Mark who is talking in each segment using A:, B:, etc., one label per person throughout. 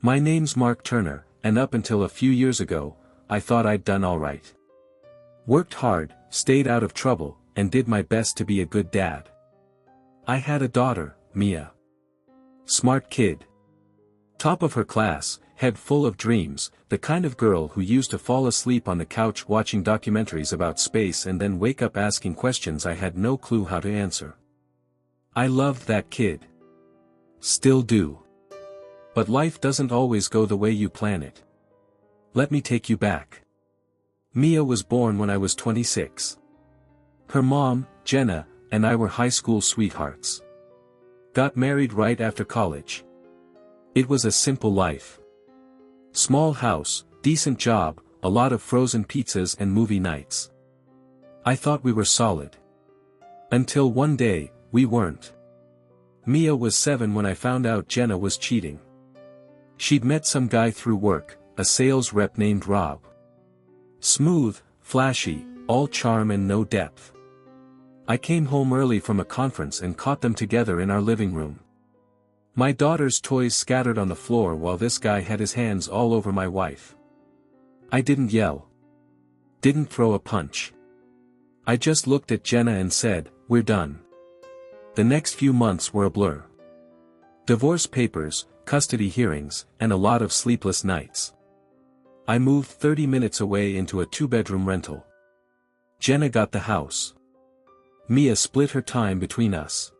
A: My name's Mark Turner, and up until a few years ago, I thought I'd done alright. Worked hard, stayed out of trouble, and did my best to be a good dad. I had a daughter, Mia. Smart kid. Top of her class, head full of dreams, the kind of girl who used to fall asleep on the couch watching documentaries about space and then wake up asking questions I had no clue how to answer. I loved that kid. Still do. But life doesn't always go the way you plan it. Let me take you back. Mia was born when I was 26. Her mom, Jenna, and I were high school sweethearts. Got married right after college. It was a simple life. Small house, decent job, a lot of frozen pizzas and movie nights. I thought we were solid. Until one day, we weren't. Mia was 7 when I found out Jenna was cheating. She'd met some guy through work, a sales rep named Rob. Smooth, flashy, all charm and no depth. I came home early from a conference and caught them together in our living room. My daughter's toys scattered on the floor while this guy had his hands all over my wife. I didn't yell. Didn't throw a punch. I just looked at Jenna and said, "We're done." The next few months were a blur. Divorce papers, custody hearings, and a lot of sleepless nights. I moved 30 minutes away into a 2-bedroom rental. Jenna got the house. Mia split her time between us.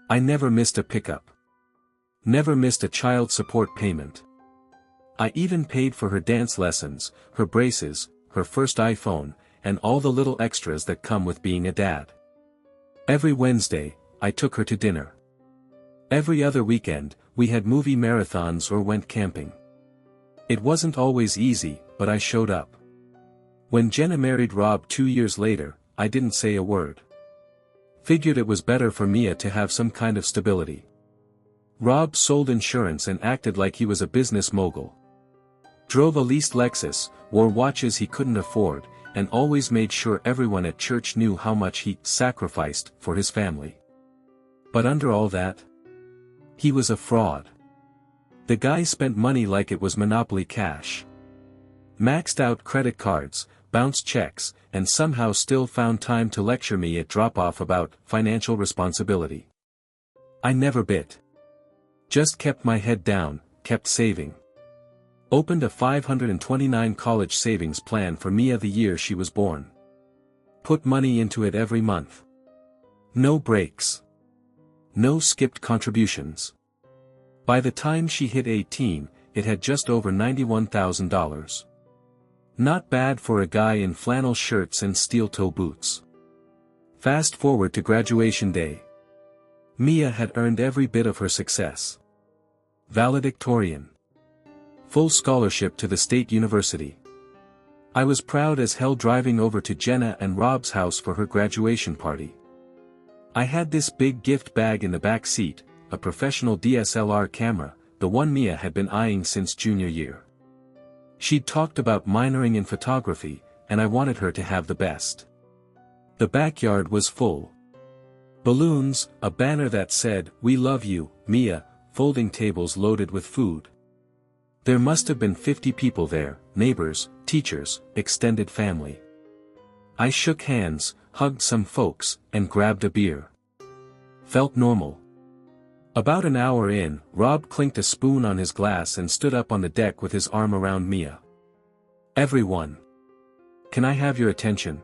A: I never missed a pickup. Never missed a child support payment. I even paid for her dance lessons, her braces, her first iPhone, and all the little extras that come with being a dad. Every Wednesday, I took her to dinner. Every other weekend, we had movie marathons or went camping. It wasn't always easy, but I showed up. When Jenna married Rob 2 years later, I didn't say a word. Figured it was better for Mia to have some kind of stability. Rob sold insurance and acted like he was a business mogul. Drove a leased Lexus, wore watches he couldn't afford, and always made sure everyone at church knew how much he sacrificed for his family. But under all that, he was a fraud. The guy spent money like it was Monopoly cash. Maxed out credit cards, bounced checks, and somehow still found time to lecture me at drop-off about financial responsibility. I never bit. Just kept my head down, kept saving. Opened a $529 college savings plan for Mia the year she was born. Put money into it every month. No breaks. No skipped contributions. By the time she hit 18, it had just over $91,000. Not bad for a guy in flannel shirts and steel-toe boots. Fast forward to graduation day. Mia had earned every bit of her success. Valedictorian. Full scholarship to the state university. I was proud as hell driving over to Jenna and Rob's house for her graduation party. I had this big gift bag in the back seat, a professional DSLR camera, the one Mia had been eyeing since junior year. She'd talked about minoring in photography, and I wanted her to have the best. The backyard was full. Balloons, a banner that said, "We love you, Mia," folding tables loaded with food. There must have been 50 people there, neighbors, teachers, extended family. I shook hands, hugged some folks, and grabbed a beer. Felt normal. About an hour in, Rob clinked a spoon on his glass and stood up on the deck with his arm around Mia. "Everyone. Can I have your attention?"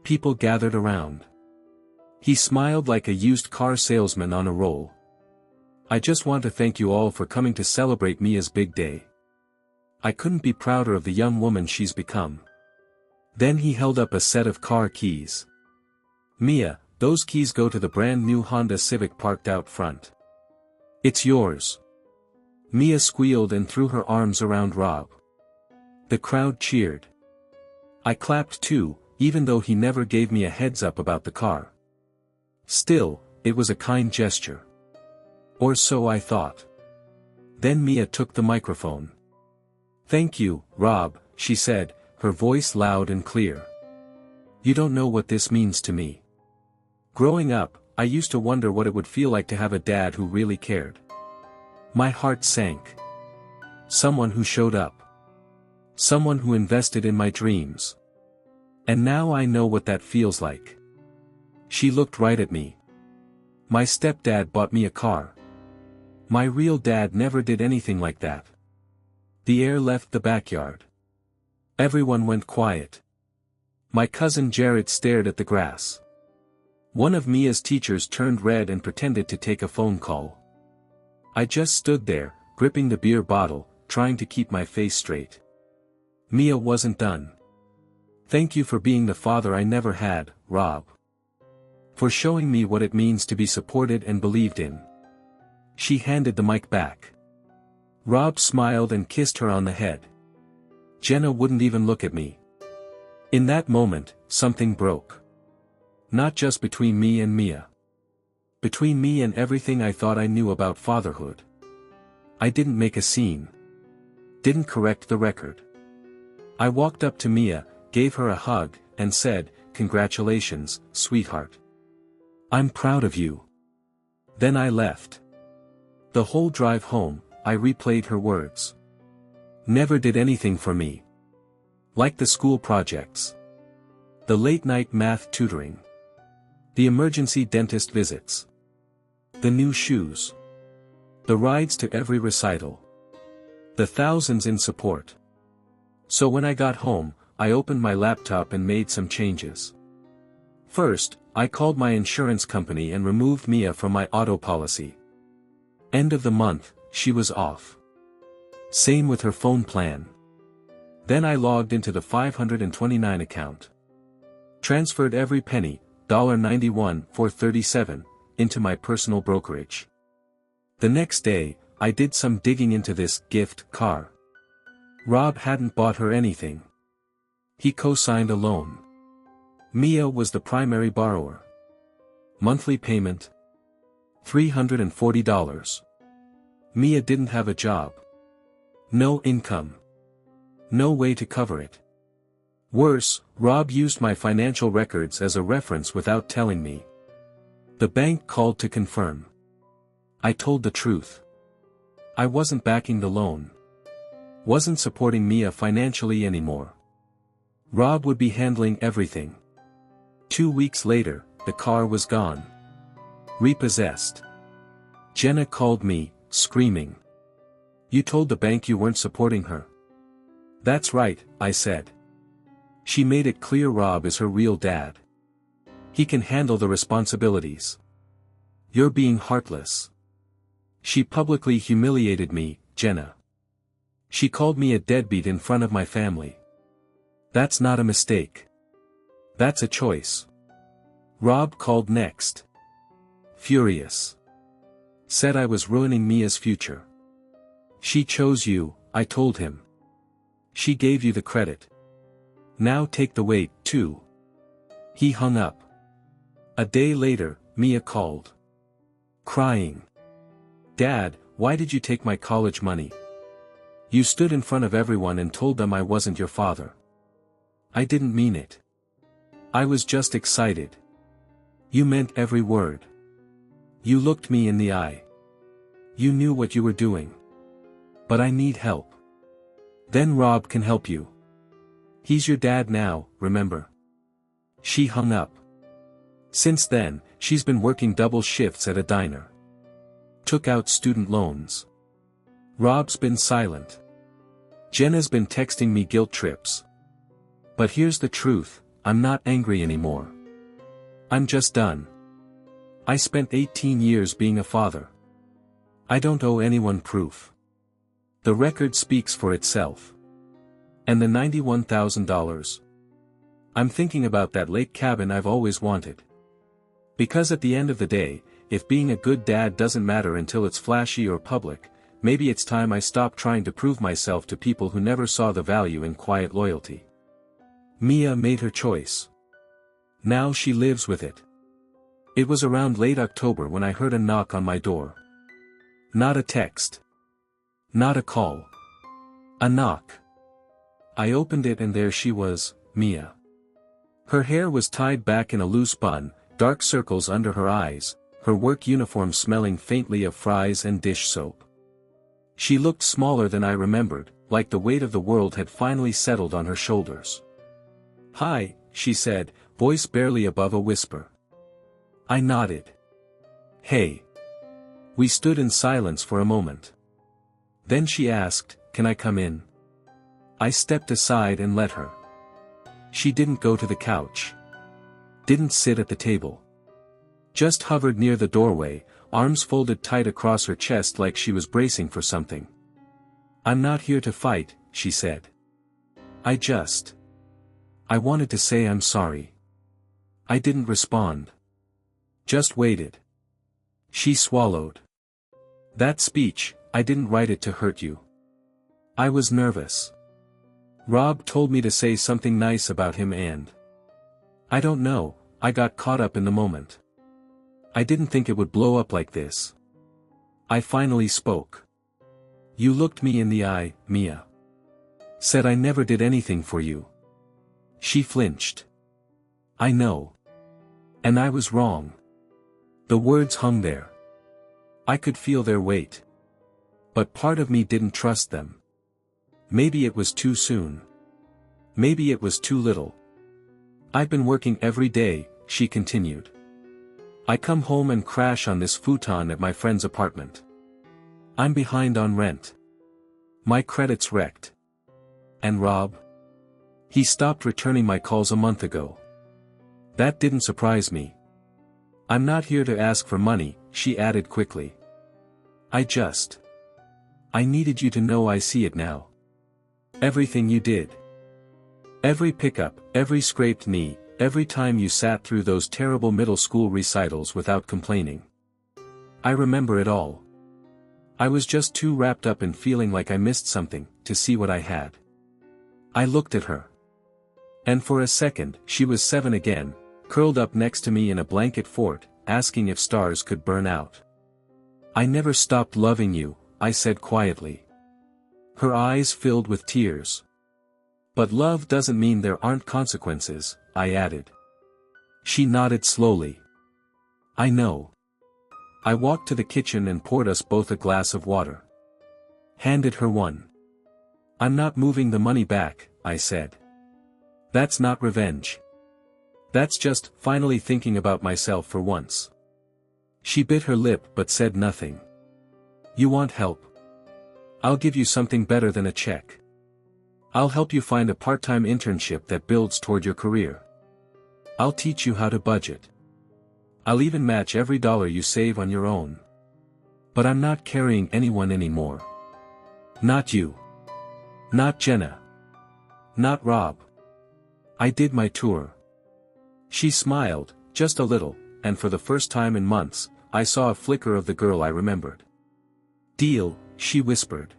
A: People gathered around. He smiled like a used car salesman on a roll. "I just want to thank you all for coming to celebrate Mia's big day. I couldn't be prouder of the young woman she's become." Then he held up a set of car keys. "Mia, those keys go to the brand new Honda Civic parked out front. It's yours." Mia squealed and threw her arms around Rob. The crowd cheered. I clapped too, even though he never gave me a heads up about the car. Still, it was a kind gesture. Or so I thought. Then Mia took the microphone. "Thank you, Rob," she said, her voice loud and clear. "You don't know what this means to me. Growing up, I used to wonder what it would feel like to have a dad who really cared. My heart sank. Someone who showed up. Someone who invested in my dreams. And now I know what that feels like. She looked right at me. My stepdad bought me a car. My real dad never did anything like that. The air left the backyard. Everyone went quiet. My cousin Jared stared at the grass. One of Mia's teachers turned red and pretended to take a phone call. I just stood there, gripping the beer bottle, trying to keep my face straight. Mia wasn't done. Thank you for being the father I never had, Rob. For showing me what it means to be supported and believed in. She handed the mic back. Rob smiled and kissed her on the head. Jenna wouldn't even look at me. In that moment, something broke. Not just between me and Mia. Between me and everything I thought I knew about fatherhood. I didn't make a scene. Didn't correct the record. I walked up to Mia, gave her a hug, and said, "Congratulations, sweetheart. I'm proud of you." Then I left. The whole drive home, I replayed her words. Never did anything for me. Like the school projects. The late-night math tutoring. The emergency dentist visits. The new shoes. The rides to every recital. The thousands in support. So when I got home, I opened my laptop and made some changes. First, I called my insurance company and removed Mia from my auto policy. End of the month, she was off. Same with her phone plan. Then I logged into the 529 account. Transferred every penny, $91.37, into my personal brokerage. The next day, I did some digging into this gift car. Rob hadn't bought her anything. He co-signed a loan. Mia was the primary borrower. Monthly payment? $340. Mia didn't have a job. No income. No way to cover it. Worse, Rob used my financial records as a reference without telling me. The bank called to confirm. I told the truth. I wasn't backing the loan. Wasn't supporting Mia financially anymore. Rob would be handling everything. 2 weeks later, the car was gone. Repossessed. Jenna called me, screaming. "You told the bank you weren't supporting her." "That's right," I said. She made it clear Rob is her real dad. He can handle the responsibilities. "You're being heartless." She publicly humiliated me, Jenna. She called me a deadbeat in front of my family. That's not a mistake. That's a choice. Rob called next. Furious. Said I was ruining Mia's future. "She chose you," I told him. "She gave you the credit. Now take the weight, too." He hung up. A day later, Mia called. Crying. "Dad, why did you take my college money? You stood in front of everyone and told them I wasn't your father." "I didn't mean it. I was just excited." "You meant every word. You looked me in the eye. You knew what you were doing. But I need help." "Then Rob can help you. He's your dad now, remember?" She hung up. Since then, she's been working double shifts at a diner. Took out student loans. Rob's been silent. Jenna's been texting me guilt trips. But here's the truth, I'm not angry anymore. I'm just done. I spent 18 years being a father. I don't owe anyone proof. The record speaks for itself. And the $91,000. I'm thinking about that lake cabin I've always wanted. Because at the end of the day, if being a good dad doesn't matter until it's flashy or public, maybe it's time I stop trying to prove myself to people who never saw the value in quiet loyalty. Mia made her choice. Now she lives with it. It was around late October when I heard a knock on my door. Not a text. Not a call. A knock. I opened it and there she was, Mia. Her hair was tied back in a loose bun, dark circles under her eyes, her work uniform smelling faintly of fries and dish soap. She looked smaller than I remembered, like the weight of the world had finally settled on her shoulders. "Hi," she said, voice barely above a whisper. I nodded. "Hey." We stood in silence for a moment. Then she asked, "Can I come in?" I stepped aside and let her. She didn't go to the couch. Didn't sit at the table. Just hovered near the doorway, arms folded tight across her chest like she was bracing for something. "I'm not here to fight," she said. I wanted to say I'm sorry. I didn't respond. Just waited. She swallowed. "That speech, I didn't write it to hurt you. I was nervous. Rob told me to say something nice about him and I don't know, I got caught up in the moment. I didn't think it would blow up like this." I finally spoke. "You looked me in the eye, Mia. Said I never did anything for you." She flinched. "I know. And I was wrong." The words hung there. I could feel their weight. But part of me didn't trust them. Maybe it was too soon. Maybe it was too little. "I've been working every day," she continued. "I come home and crash on this futon at my friend's apartment. I'm behind on rent. My credit's wrecked. And Rob? He stopped returning my calls a month ago. That didn't surprise me. I'm not here to ask for money," she added quickly. I needed you to know I see it now. Everything you did. Every pickup, every scraped knee, every time you sat through those terrible middle school recitals without complaining. I remember it all. I was just too wrapped up in feeling like I missed something, to see what I had." I looked at her. And for a second, she was 7 again, curled up next to me in a blanket fort, asking if stars could burn out. "I never stopped loving you," I said quietly. Her eyes filled with tears. "But love doesn't mean there aren't consequences," I added. She nodded slowly. "I know." I walked to the kitchen and poured us both a glass of water. Handed her one. "I'm not moving the money back," I said. "That's not revenge. That's just finally thinking about myself for once." She bit her lip but said nothing. "You want help? I'll give you something better than a check. I'll help you find a part-time internship that builds toward your career. I'll teach you how to budget. I'll even match every dollar you save on your own. But I'm not carrying anyone anymore. Not you. Not Jenna. Not Rob. I did my tour." She smiled, just a little, and for the first time in months, I saw a flicker of the girl I remembered. "Deal," she whispered.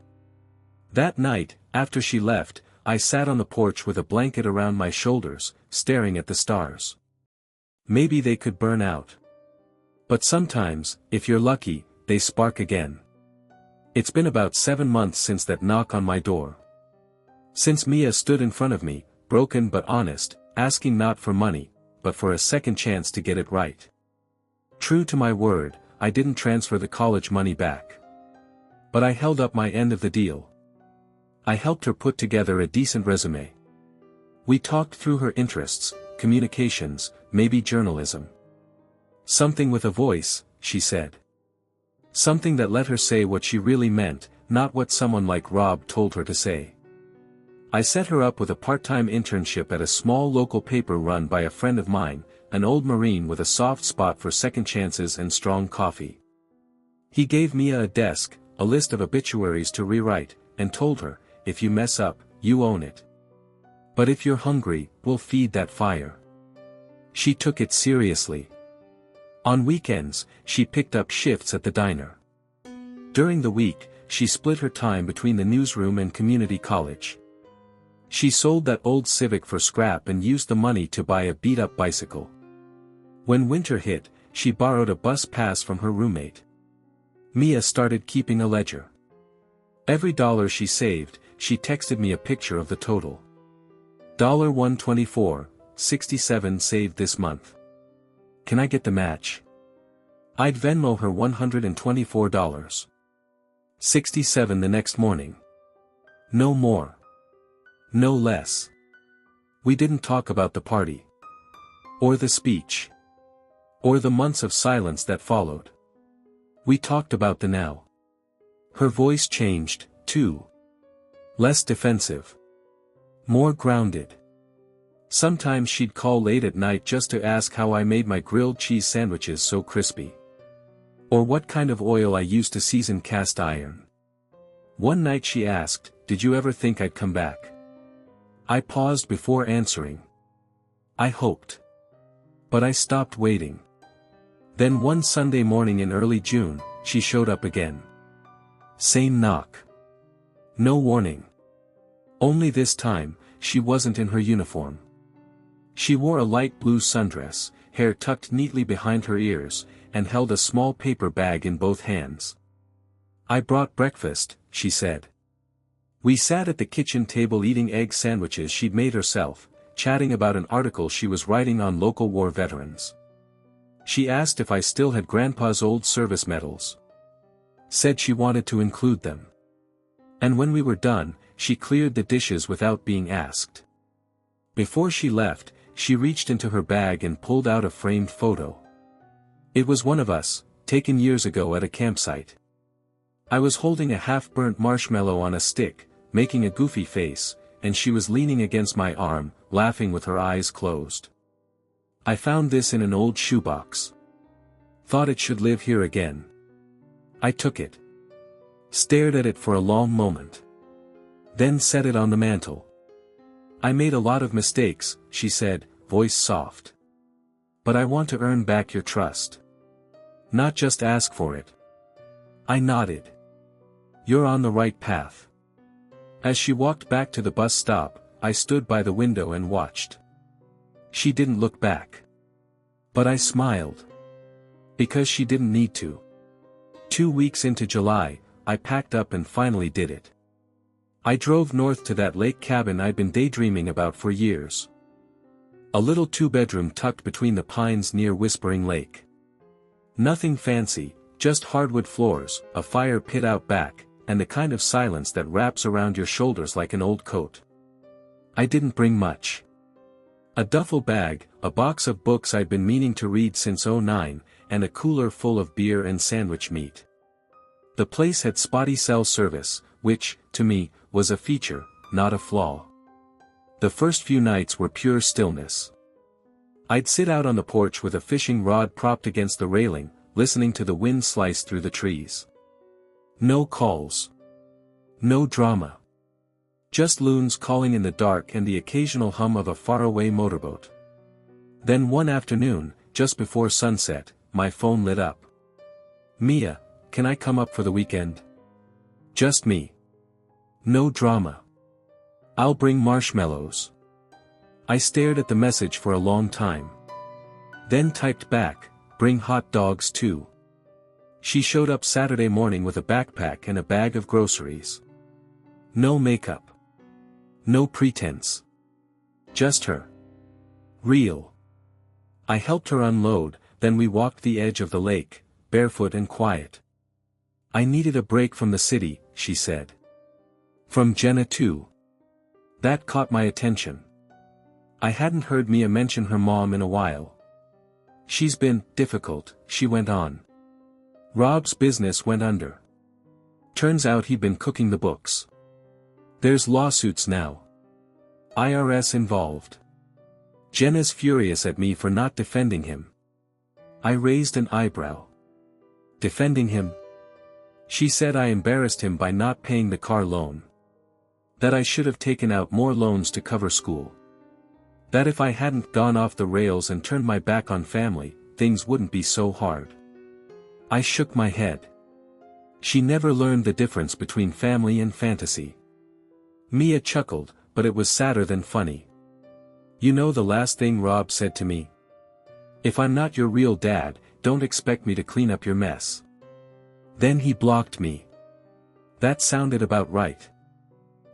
A: That night, after she left, I sat on the porch with a blanket around my shoulders, staring at the stars. Maybe they could burn out. But sometimes, if you're lucky, they spark again. It's been about 7 months since that knock on my door. Since Mia stood in front of me, broken but honest, asking not for money, but for a second chance to get it right. True to my word, I didn't transfer the college money back. But I held up my end of the deal. I helped her put together a decent resume. We talked through her interests, communications, maybe journalism. "Something with a voice," she said. Something that let her say what she really meant, not what someone like Rob told her to say. I set her up with a part-time internship at a small local paper run by a friend of mine, an old Marine with a soft spot for second chances and strong coffee. He gave Mia a desk, a list of obituaries to rewrite, and told her, "If you mess up, you own it. But if you're hungry, we'll feed that fire." She took it seriously. On weekends, she picked up shifts at the diner. During the week, she split her time between the newsroom and community college. She sold that old Civic for scrap and used the money to buy a beat-up bicycle. When winter hit, she borrowed a bus pass from her roommate. Mia started keeping a ledger. Every dollar she saved, she texted me a picture of the total. $124.67 saved this month. Can I get the match? I'd Venmo her $124. 67 the next morning. No more. No less. We didn't talk about the party. Or the speech. Or the months of silence that followed. We talked about the now. Her voice changed, too. Less defensive. More grounded. Sometimes she'd call late at night just to ask how I made my grilled cheese sandwiches so crispy. Or what kind of oil I used to season cast iron. One night she asked, "Did you ever think I'd come back?" I paused before answering. I hoped. But I stopped waiting. Then one Sunday morning in early June, she showed up again. Same knock. No warning. Only this time, she wasn't in her uniform. She wore a light blue sundress, hair tucked neatly behind her ears, and held a small paper bag in both hands. "I brought breakfast," she said. We sat at the kitchen table eating egg sandwiches she'd made herself, chatting about an article she was writing on local war veterans. She asked if I still had Grandpa's old service medals. Said she wanted to include them. And when we were done, she cleared the dishes without being asked. Before she left, she reached into her bag and pulled out a framed photo. It was one of us, taken years ago at a campsite. I was holding a half-burnt marshmallow on a stick, making a goofy face, and she was leaning against my arm, laughing with her eyes closed. "I found this in an old shoebox. Thought it should live here again." I took it. Stared at it for a long moment. Then set it on the mantel. "I made a lot of mistakes," she said, voice soft. "But I want to earn back your trust. Not just ask for it." I nodded. "You're on the right path." As she walked back to the bus stop, I stood by the window and watched. She didn't look back. But I smiled. Because she didn't need to. 2 weeks into July, I packed up and finally did it. I drove north to that lake cabin I'd been daydreaming about for years. A little 2-bedroom tucked between the pines near Whispering Lake. Nothing fancy, just hardwood floors, a fire pit out back, and the kind of silence that wraps around your shoulders like an old coat. I didn't bring much. A duffel bag, a box of books I'd been meaning to read since '09, and a cooler full of beer and sandwich meat. The place had spotty cell service, which, to me, was a feature, not a flaw. The first few nights were pure stillness. I'd sit out on the porch with a fishing rod propped against the railing, listening to the wind slice through the trees. No calls. No drama. Just loons calling in the dark and the occasional hum of a faraway motorboat. Then one afternoon, just before sunset, my phone lit up. "Mia, can I come up for the weekend?" "Just me." "No drama." "I'll bring marshmallows." I stared at the message for a long time. Then typed back, "Bring hot dogs too." She showed up Saturday morning with a backpack and a bag of groceries. No makeup. No pretense. Just her. Real. I helped her unload, then we walked the edge of the lake, barefoot and quiet. "I needed a break from the city," she said. "From Jenna too." That caught my attention. I hadn't heard Mia mention her mom in a while. "She's been difficult," she went on. "Rob's business went under. Turns out he'd been cooking the books. There's lawsuits now. IRS involved. Jenna's furious at me for not defending him." I raised an eyebrow. "Defending him?" She said I embarrassed him by not paying the car loan. That I should have taken out more loans to cover school. That if I hadn't gone off the rails and turned my back on family, things wouldn't be so hard. I shook my head. She never learned the difference between family and fantasy. Mia chuckled, but it was sadder than funny. "You know the last thing Rob said to me? If I'm not your real dad, don't expect me to clean up your mess." Then he blocked me. That sounded about right.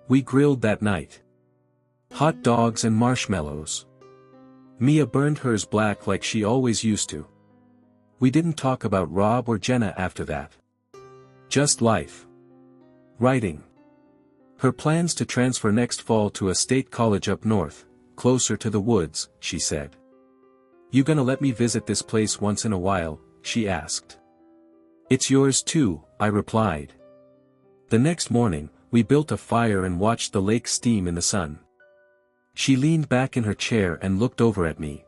A: We grilled that night. Hot dogs and marshmallows. Mia burned hers black like she always used to. We didn't talk about Rob or Jenna after that. Just life. Writing. Her plans to transfer next fall to a state college up north, closer to the woods, she said. You gonna let me visit this place once in a while, she asked. It's yours too, I replied. The next morning, we built a fire and watched the lake steam in the sun. She leaned back in her chair and looked over at me.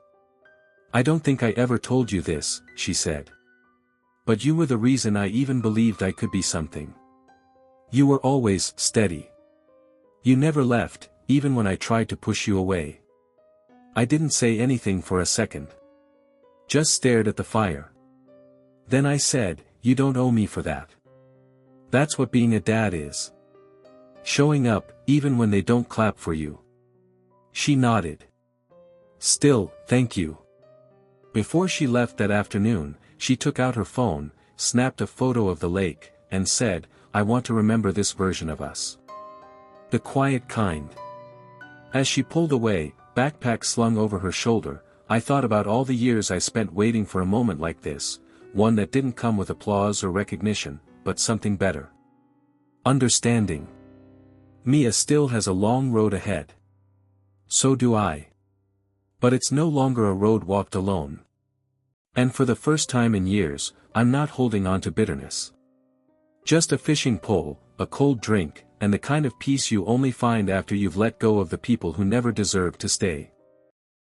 A: I don't think I ever told you this, she said. But you were the reason I even believed I could be something. You were always steady. You never left, even when I tried to push you away. I didn't say anything for a second. Just stared at the fire. Then I said, you don't owe me for that. That's what being a dad is. Showing up, even when they don't clap for you. She nodded. Still, thank you. Before she left that afternoon, she took out her phone, snapped a photo of the lake, and said, I want to remember this version of us. The quiet kind. As she pulled away, backpack slung over her shoulder, I thought about all the years I spent waiting for a moment like this, one that didn't come with applause or recognition, but something better. Understanding. Mia still has a long road ahead. So do I. But it's no longer a road walked alone. And for the first time in years, I'm not holding on to bitterness. Just a fishing pole, a cold drink, and the kind of peace you only find after you've let go of the people who never deserved to stay.